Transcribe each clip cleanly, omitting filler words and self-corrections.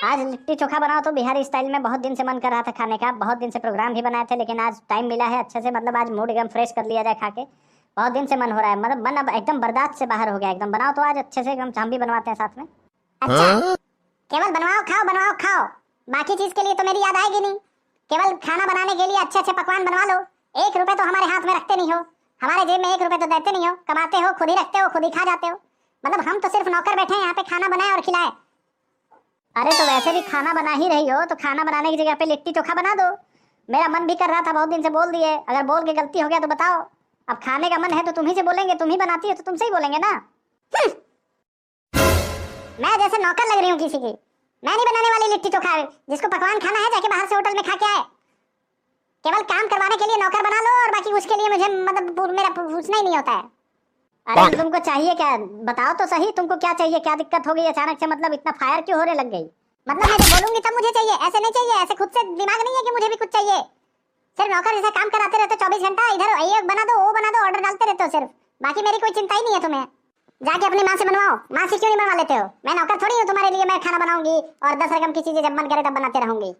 आज लिट्टी चोखा बनाओ तो बिहारी स्टाइल में। बहुत दिन से मन कर रहा था खाने का, बहुत दिन से प्रोग्राम भी बनाए थे, लेकिन आज टाइम मिला है अच्छे से। मतलब आज मूड एकदम फ्रेश कर लिया जाए खा के। बहुत दिन से मन हो रहा है, मतलब मन अब एकदम बर्दाश्त से बाहर हो गया एकदम। बनाओ तो आज अच्छे से एकदम, हम भी बनवाते हैं साथ में। अच्छा, केवल बनवाओ खाओ, बाकी चीज के लिए तो मेरी याद आएगी नहीं। केवल खाना बनाने के लिए अच्छे अच्छे पकवान बनवा लो। 1 रुपए तो हमारे हाथ में रखते नहीं हो, हमारे जेब में 1 रुपए तो देते नहीं हो। कमाते हो, खुद ही रखते हो, खुद ही खा जाते हो। मतलब हम तो सिर्फ नौकर बैठे हैं यहाँ पे, खाना बनाए और खिलाए। अरे तो वैसे भी खाना बना ही रही हो तो खाना बनाने की जगह पे लिट्टी चोखा बना दो। मेरा मन भी कर रहा था, बहुत दिन से बोल दिए। अगर बोल के गलती हो गया तो बताओ। अब खाने का मन है तो तुम ही से बोलेंगे, तुम ही बनाती हो तो तुमसे ही बोलेंगे ना। मैं जैसे नौकर लग रही हूँ किसी की? मैं नहीं बनाने वाली लिट्टी चोखा। जिसको पकवान खाना है जाके बाहर से होटल में खा के आए। केवल काम करवाने के लिए नौकर बना लो और बाकी उसके लिए मुझे मतलब मेरा पूछना ही नहीं होता है। अरे तो तुमको चाहिए क्या, बताओ तो सही। तुमको क्या चाहिए, क्या दिक्कत हो गई अचानक से? मतलब इतना फायर क्यों होने लग गई? मतलब मैं जब बोलूंगी तब मुझे चाहिए, ऐसे नहीं चाहिए। ऐसे खुद से दिमाग नहीं है कि मुझे भी कुछ चाहिए। सिर्फ नौकर जैसा काम कराते रहते 24 घंटा। इधर ये बना दो, वो बना दो, ऑर्डर डालते रहते हो सिर्फ। बाकी मेरी कोई चिंता ही नहीं है तुम्हें। जाके अपनी माँ से बनवाओ। माँ से क्यों नहीं बनवा लेते हो? मैं नौकर थोड़ी हूँ तुम्हारे लिए। मैं खाना बनाऊंगी और 10 रकम की चीजें जब मन करे तब बनाते रहूंगी।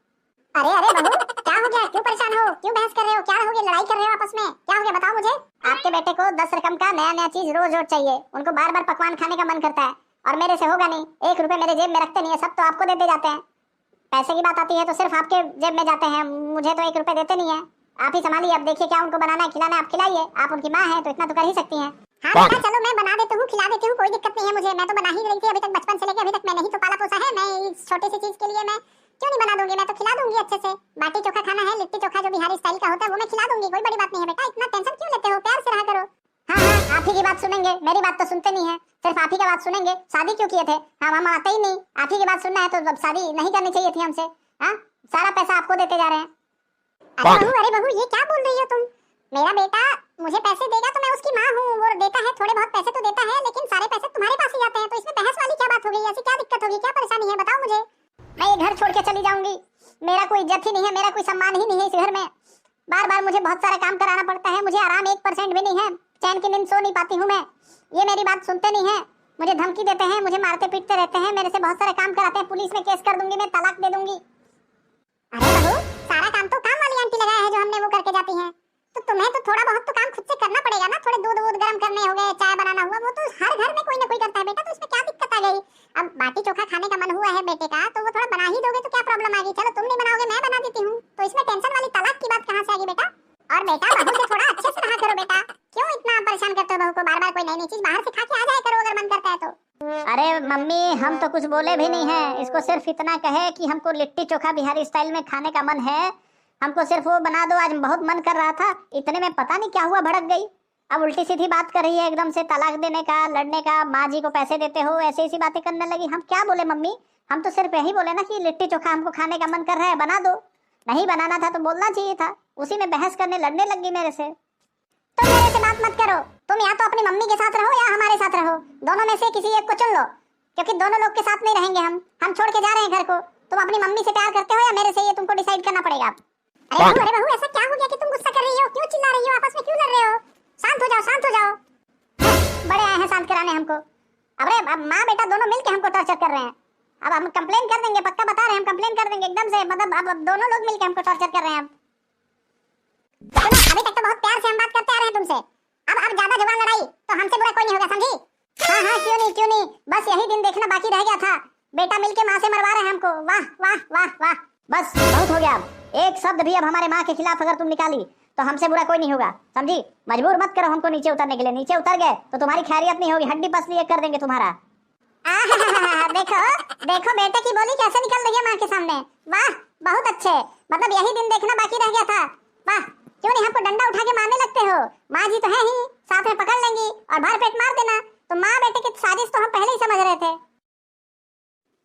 अरे अरे बहू, क्या हो गया? क्यों परेशान हो? क्यों बहस कर रहे हो? क्या हो गया? लड़ाई कर रहे हो आपस में? क्या हो गया बताओ मुझे। आपके बेटे को 10 रकम का नया नया चीज रोज रोज चाहिए। उनको बार बार पकवान खाने का मन करता है और मेरे से होगा नहीं। 1 रुपए मेरे जेब में रखते नहीं है, सब तो आपको देते जाते हैं। पैसे की बात आती है तो सिर्फ आपके जेब में जाते हैं, मुझे तो 1 रुपए देते नहीं है। आप ही संभालिए। अब देखिए क्या उनको बनाना है, खिलाना है, आप खिलाइए। आप उनकी माँ है तो इतना तो कर ही सकती हैं। हाँ बेटा चलो, मैं बना देती हूँ, खिला देती हूँ, कोई दिक्कत नहीं है मुझे। मैं तो बना ही रही थी अभी तक, बचपन से लेकर अभी तक मैंने ही तो पाला पोसा है। मैं इस छोटी सी चीज के लिए मैं क्यों नहीं बना दूंगी? मैं तो खिला दूंगी अच्छे से। बाटी चोखा खाना है, लिट्टी चोखा जो बिहारी स्टाइल का होता है वो मैं खिला दूंगी, कोई बड़ी बात नहीं है बेटा। इतना टेंशन क्यों लेते हो? प्यार से रहा करो। हाँ हाँ, आप ही की बात सुनेंगे, मेरी बात तो सुनते नहीं है। सिर्फ आप ही की बात सुनेंगे। शादी क्यों किए थे? हाँ, हम आते ही नहीं। आप ही की बात सुनना है तो अब शादी नहीं करनी चाहिए थी हमसे। हाँ, सारा पैसा आपको देते जा रहे हैं। अरे बहू ये क्या बोल रही हो तुम? मेरा बेटा मुझे पैसे देगा तो मैं उसकी माँ हूँ, वो देता है, थोड़े बहुत पैसे तो देता है, लेकिन सारे पैसे तुम्हारे पास ही जाते हैं। तो इसमें बहस वाली क्या बात हो गई? ऐसी क्या दिक्कत होगी? क्या परेशानी है बताओ मुझे। मैं ये घर छोड़ के चली जाऊंगी। मेरा कोई इज्जत ही नहीं है, मेरा कोई सम्मान ही नहीं है इस घर में। बार बार मुझे बहुत सारा काम कराना पड़ता है, मुझे आराम 1% भी नहीं है। चैन की नींद सो नहीं पाती हूँ मैं। ये मेरी बात सुनते नहीं है, मुझे धमकी देते हैं, मुझे मारते पीटते रहते हैं, मेरे से बहुत सारे काम कराते हैं। पुलिस में केस कर दूंगी, मैं तलाक दे दूंगी। अरे बहू, सारा काम तो काम वाली आंटी लगाया है जो हमने वो करके जाती हैं। तो तुम्हें तो थोड़ा बहुत तो काम खुद से करना पड़ेगा ना। थोड़े दूध वूध गर्म करने हो गए, चाय बनाना हुआ, वो तो हर घर में कोई ना कोई करता है बेटा। तो इसमें क्या दिक्कत आ गई? अब बाटी चोखा खाने का मन हुआ है बेटे का तो वो थोड़ा बना ही दोगे तो क्या प्रॉब्लम आ गई? चलो तुम नहीं बनाओगे, मैं बना देती हूँ। तो इसमें टेंशन वाली तलाक की बात कहाँ से आ गई बेटा? और बेटा बहू से थोड़ा अच्छे से रहा करो बेटा। क्यों इतना परेशान करते हो बहू को? बार बार कोई नई नई चीज बाहर से खा के आ जाया करो अगर मन करता है तो। अरे मम्मी, हम तो कुछ बोले भी नहीं है। इसको सिर्फ इतना कहे कि हमको लिट्टी चोखा बिहारी स्टाइल में खाने का मन है, हमको सिर्फ वो बना दो। आज बहुत मन कर रहा था, इतने में पता नहीं क्या हुआ, भड़क गई। अब उल्टी सीधी बात कर रही है एकदम से, तलाक देने का, लड़ने का, माँ जी को पैसे देते हो, ऐसी ऐसी बातें करने लगी। हम क्या बोले मम्मी? हम तो सिर्फ यही बोले ना कि लिट्टी चोखा हमको खाने का मन कर रहा है, बना दो। नहीं बनाना था तो बोलना चाहिए था। उसी में बहस करने लड़ने लग गई मेरे से। तुम मेरे से बात मत करो। तुम या तो अपनी मम्मी के साथ रहो या हमारे साथ रहो, दोनों में से किसी एक को चुन लो, क्योंकि दोनों लोग के साथ नहीं रहेंगे हम छोड़ के जा रहे हैं घर को। तुम अपनी मम्मी से प्यार करते हो या मेरे से, ये तुमको डिसाइड करना पड़ेगा। अरे बहू ऐसा क्या हो गया कि तुम गुस्सा कर रही हो? क्यों चिल्ला रही हो? आपस में क्यों लड़ रहे हो? शांत हो जाओ, शांत हो जाओ। बड़े आए हैं शांत कराने हमको। अरे अब माँ बेटा दोनों मिलके हमको टॉर्चर कर रहे हैं। अब हम कंप्लेन कर देंगे, पक्का बता रहे हैं, हम कंप्लेन कर देंगे एकदम से। मतलब अब दोनों लोग मिलके हमको टॉर्चर कर रहे हैं। अभी तक तो बहुत प्यार से हम बात करते आ रहे हैं तुमसे। अब ज्यादा जुबान लड़ाई तो हमसे बुरा कोई नहीं होगा, समझी? हाँ हाँ, क्यों नहीं। बस यही दिन देखना बाकी रह गया था। बेटा मिलके माँ से मरवा रहे हैं हमको। वाह वाह वाह वाह, बस बहुत हो गया। एक शब्द भी अब हमारे माँ के खिलाफ अगर तुम निकाली तो हमसे बुरा कोई नहीं होगा, समझी? मजबूर मत करो हमको नीचे उतरने के लिए। नीचे उतर गए तो तुम्हारी खैरियत नहीं होगी, हड्डी पसली एक कर देंगे तुम्हारा। देखो देखो बेटे की बोली कैसे निकल रही है माँ के सामने। वाह बहुत अच्छे। मतलब यही दिन देखना बाकी रह गया था। वाह, क्यों नहीं हमको डंडा उठा के मारने लगते हो? माँ जी तो है ही, साथ में पकड़ लेंगी और भर पेट मार देना। तो माँ बेटे की साजिश तो हम पहले ही समझ रहे थे।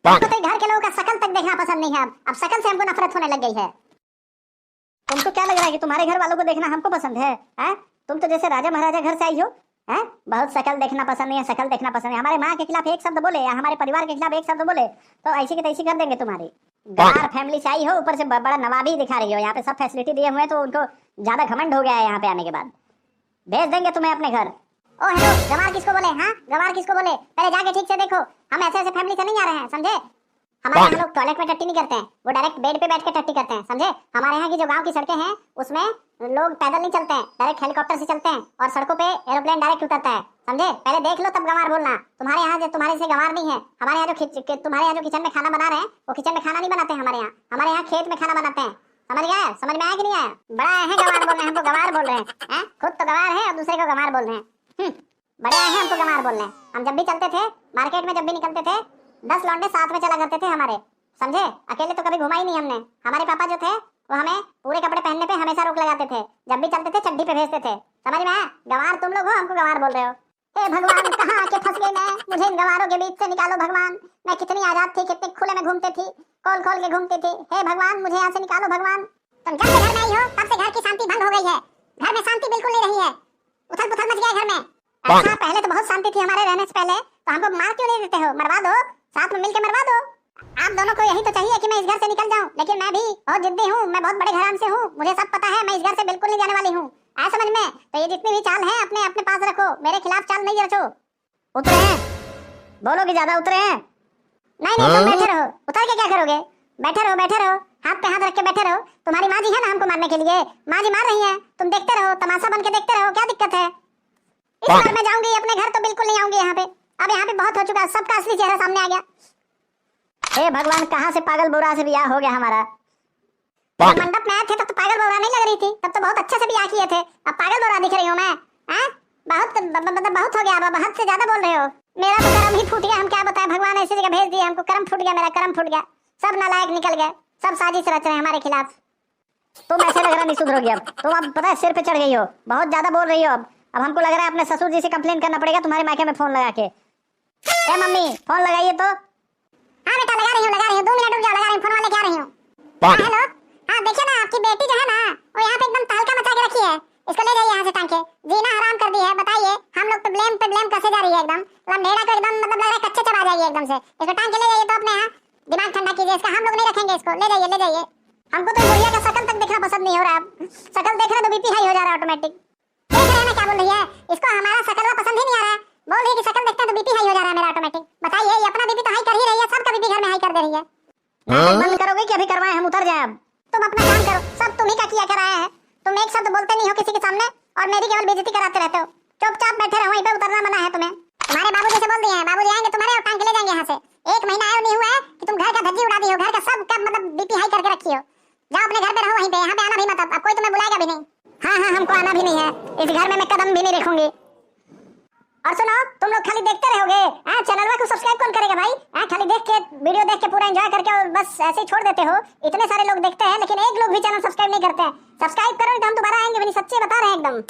तो घर के लोगों का शकल तक देखना पसंद नहीं है। अब शकल से हमको नफरत होने लग गई है। तुमको क्या लग रहा है कि तुम्हारे घर वालों को देखना हमको पसंद है? तुम तो जैसे राजा महाराजा घर से आई हो। बहुत शकल देखना पसंद नहीं है, शकल देखना पसंद है। हमारे माँ के खिलाफ एक शब्द बोले या हमारे परिवार के खिलाफ एक शब्द बोले तो ऐसी की तैसी कर देंगे तुम्हारी। गवार फैमिली से आई हो, ऊपर से बड़ा नवाबी दिखा रही हो। यहाँ पे सब फैसिलिटी दिए हुए हैं तो उनको ज्यादा घमंड हो गया है। यहाँ पे आने के बाद भेज देंगे तुम्हें अपने घर। ओ हेलो, गवार किसको बोले? हाँ, गवार किसको बोले? पहले जाके ठीक से देखो। हम ऐसे ऐसे फैमिली से नहीं आ रहे हैं, समझे? हमारे यहाँ लोग टॉयलेट में टट्टी नहीं करते हैं, वो डायरेक्ट बेड पे बैठ के टट्टी करते हैं, समझे। हमारे यहाँ की जो गांव की सड़कें हैं उसमें लोग पैदल नहीं चलते हैं, डायरेक्ट हेलीकॉप्टर से चलते हैं, और सड़कों पे एरोप्लेन डायरेक्ट उतरता है, समझे। पहले देख लो तब गंवार बोलना। तुम्हारे यहाँ जो तुम्हारे से गंवार नहीं है। हमारे यहाँ जो तुम्हारे यहाँ जो किचन में खाना बना रहे हैं वो किचन में खाना नहीं बनाते हैं हमारे यहाँ खेत में खाना बनाते हैं, समझ गया। समझ में आया कि नहीं आया। बड़ा है गंवार बोल रहे हैं, हमको गंवार बोल रहे हैं। खुद तो गंवार है और दूसरे को गंवार बोल रहे हैं। बड़े आए हैं, हमको गंवार बोल रहे हैं। हम जब भी चलते थे मार्केट में, जब भी निकलते थे 10 लौंडे साथ में चला करते थे हमारे, समझे। अकेले तो कभी घुमा ही नहीं हमने। हमारे पापा जो थे वो हमें पूरे कपड़े पहनने पे हमेशा रोक लगाते थे, जब भी चलते थे चड्डी पे भेजते थे, समझ में आया। गंवार तुम लोग हो, हमको गंवार बोल रहे हो। हे भगवान, कहाँ आके फंस गई मैं। मुझे इन गंवारों के बीच से निकालो भगवान। मैं कितनी आजाद थी, कितने खुले में घूमती थी, खोल खोल के घूमती थी। हे भगवान, मुझे यहाँ से निकालो भगवान। तुम जब से घर में आई हो तब से घर की शांति भंग हो गई है। घर में शांति बिल्कुल नहीं रही है, उथल पुथल मच गया घर में। अच्छा, पहले तो बहुत शांति थी हमारे रहने से पहले, तो हमको मार क्यों नहीं देते हो। मरवा दो, साथ में मिलकर मरवा दो। आप दोनों को यही तो चाहिए कि मैं इस घर से निकल जाऊं, लेकिन मैं भी बहुत जिद्दी हूँ, मैं बहुत बड़े घराने से हूँ, मुझे सब पता है। मैं इस घर से बिल्कुल नहीं जाने वाली हूँ, आया समझ में। तो ये जितनी भी चाल है अपने अपने पास रखो, मेरे खिलाफ चाल नहीं रचो। उतरे हैं, बोलो कि ज्यादा उतरे हैं। नहीं तुम बैठे रहो, उतर के क्या करोगे। बैठे रहो, हाथ पे हाथ रख के बैठे रहो। तुम्हारी माँ जी है ना हमको मारने के लिए, माँ जी मार रही है, तुम देखते रहो, तमाशा बन के देखते रहो, क्या दिक्कत है। इस बार मैं जाऊंगी अपने घर, तो बिल्कुल नहीं आऊंगी यहाँ पे। अब यहाँ पे बहुत हो चुका, सबका असली चेहरा सामने आ गया। हे भगवान, कहाँ से पागल बोरा से ब्याह हो गया हमारा। मंडप में आए थे तब तो पागल बोरा नहीं लग रही थी, तब तो बहुत अच्छे से ब्याह किए थे। अब पागल बोरा दिख रही हूँ मैं। बहुत हो गया, अब हद से ज्यादा बोल रहे हो। मेरा तो कर्म ही फूट गया, हम क्या बताएं। भगवान ऐसी जगह भेज दिया हमको, कर्म फूट गया, मेरा कर्म फूट गया। सब नालायक निकल गए, सब साजिश रच रहे हैं हमारे खिलाफ। तुम ऐसे लग रहा नहीं सुधरोगी अब। तुम अब पता है सिर पे चढ़ गई हो, बहुत ज्यादा बोल रही हो। अब हमको लग रहा है अपने ससुर जी से कंप्लेन करना पड़ेगा तुम्हारे मायके में फोन लगा के। ए मम्मी, फोन लगाइए तो। हाँ बेटा, लगा रही हूँ, 2 मिनट रुक जाओ, लगा रही हूँ, फोन वाले क्या रही हूँ। हेलो, हाँ देखिए ना, आपकी बेटी जो है ना वो यहाँ पे एकदम तहलका मचा के रखी है। इसको ले जाइए यहाँ से टांग के, जीना हराम कर दी है। बताइए, हम लोग पे ब्लेम कसे जा रही है एकदम। लंडेड़ा को एकदम मतलब लग रहा है कच्चे चबा जाएगी एकदम से। इसको टांग के ले जाइए तो अपने यहाँ दिमाग ठंडा कीजिए इसका। हम लोग नहीं रखेंगे इसको, ले जाइए। हमको तो बुढ़िया का शकल तक देखना पसंद नहीं हो रहा है। शकल देख रहे तो बीपी हाई हो जा रहा है ऑटोमेटिक। देख रहे हैं ना क्या बोल रही है, इसको हमारा शकल पसंद ही नहीं आ रहा है। बोल रही है कि शकल देखते हैं तो बीपी हाई हो जा रहा है मेरा ऑटोमेटिक। बताइए, ये अपना बीपी तो हाई कर ही रही है, सबका बीपी घर में हाई कर दे रही है। बंद करोगे कि अभी करवाएं हम, उतर जाए अब। तुम अपना काम करो, सब तुम ही का किया कराया है। तुम एक शब्द बोलते नहीं हो किसी के सामने और मेरी केवल बेइज्जती कराते रहते हो। चुपचाप बैठे रहो, वहीं पे उतरना मना है तुम्हें। तुम्हारे बाबूजी से बोल दिए हैं, बाबूजी आएंगे तुम्हारे और टांग के ले जाएंगे यहाँ से। 1 महीना आया नहीं हुआ है कि तुम घर का धज्जी उड़ा दी हो, घर का सब का मतलब बीपी हाई करके रखी हो। जाओ अपने घर पे रहो, वहीं पे, यहाँ पे आना भी मत। अब कोई तुम्हें बुलाएगा भी नहीं। हाँ, हमको आना भी नहीं है इस घर में, मैं कदम भी नहीं रखूंगी। और सुनो, तुम लोग खाली देखते रहोगे, चैनल को सब्सक्राइब कौन करेगा भाई। खाली देख के, वीडियो देख के पूरा एंजॉय करके और बस ऐसे ही छोड़ देते हो। इतने सारे लोग देखते हैं लेकिन एक लोग भी चैनल सब्सक्राइब नहीं करते हैं। सब्सक्राइब करो, तो हम दोबारा आएंगे, सच्चे बता रहे हैं एकदम।